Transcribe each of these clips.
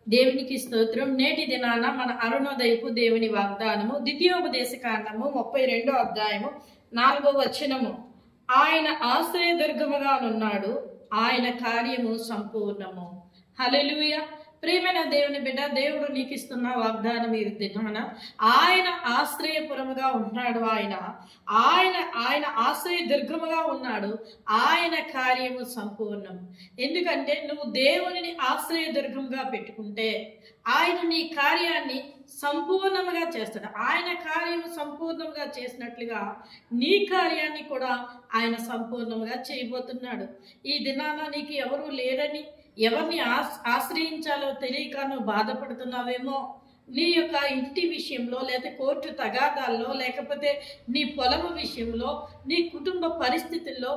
దేవునికి స్తోత్రం. నేటి దినాన మన అరుణోదయపు దేవుని వాగ్దానము ద్వితీయోపదేశ కాండము 32వ అధ్యాయము 4వ వచనము. ఆయన ఆశ్రయదుర్గముగా ఉన్నాడు, ఆయన కార్యము సంపూర్ణము. హల్లెలూయా. ప్రియమైన దేవుని బిడ్డ, దేవుడు నీకు ఇస్తున్న వాగ్దానం ఈ దినాన ఆయన ఆశ్రయపురముగా ఉన్నాడు. ఆయన ఆశ్రయ దుర్గముగా ఉన్నాడు, ఆయన కార్యము సంపూర్ణం. ఎందుకంటే నువ్వు దేవునిని ఆశ్రయ దుర్గముగా పెట్టుకుంటే ఆయన నీ కార్యాన్ని సంపూర్ణముగా చేస్తాడు. ఆయన కార్యము సంపూర్ణంగా చేసినట్లుగా నీ కార్యాన్ని కూడా ఆయన సంపూర్ణంగా చేయబోతున్నాడు. ఈ దినాన నీకు ఎవరు లేరని, ఎవరిని ఆశ్రయించాలో తెలియక నువ్వు బాధపడుతున్నావేమో. నీ యొక్క ఇంటి విషయంలో, లేకపోతే కోర్టు తగాదాల్లో, లేకపోతే నీ పొలము విషయంలో, నీ కుటుంబ పరిస్థితుల్లో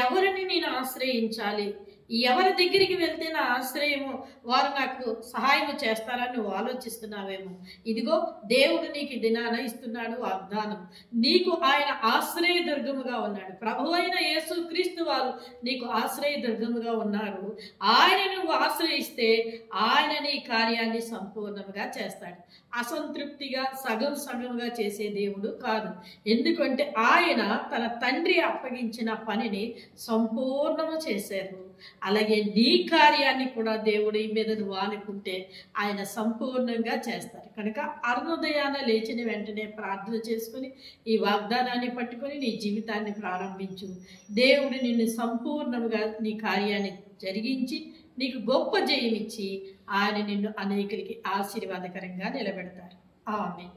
ఎవరిని నేను ఆశ్రయించాలి, ఎవరి దగ్గరికి వెళ్తే నా ఆశ్రయము వారు నాకు సహాయం చేస్తారని నువ్వు ఆలోచిస్తున్నావేమో. ఇదిగో దేవుడు నీకు దినాన ఇస్తున్నాడు వాగ్దానం. నీకు ఆయన ఆశ్రయ దుర్గముగా ఉన్నాడు. ప్రభువైన యేసుక్రీస్తు వారు నీకు ఆశ్రయ దుర్గముగా ఉన్నారు. ఆయన నువ్వు ఆశ్రయిస్తే ఆయన నీ కార్యాన్ని సంపూర్ణంగా చేస్తాడు. అసంతృప్తిగా సగంగా చేసే దేవుడు కాదు. ఎందుకంటే ఆయన తన తండ్రి అప్పగించిన పనిని సంపూర్ణము చేశారు. అలాగే నీ కార్యాన్ని కూడా దేవుడు ఈ మీద నువ్వు ఆనుకుంటే ఆయన సంపూర్ణంగా చేస్తారు. కనుక అరుణోదయాన లేచిన వెంటనే ప్రార్థన చేసుకుని ఈ వాగ్దానాన్ని పట్టుకొని నీ జీవితాన్ని ప్రారంభించు. దేవుడు నిన్ను సంపూర్ణంగా నీ కార్యాన్ని జరిగించి నీకు గొప్ప జయమిచ్చి ఆయన నిన్ను అనేకులకి ఆశీర్వాదకరంగా నిలబెడతారు. ఆమేన్.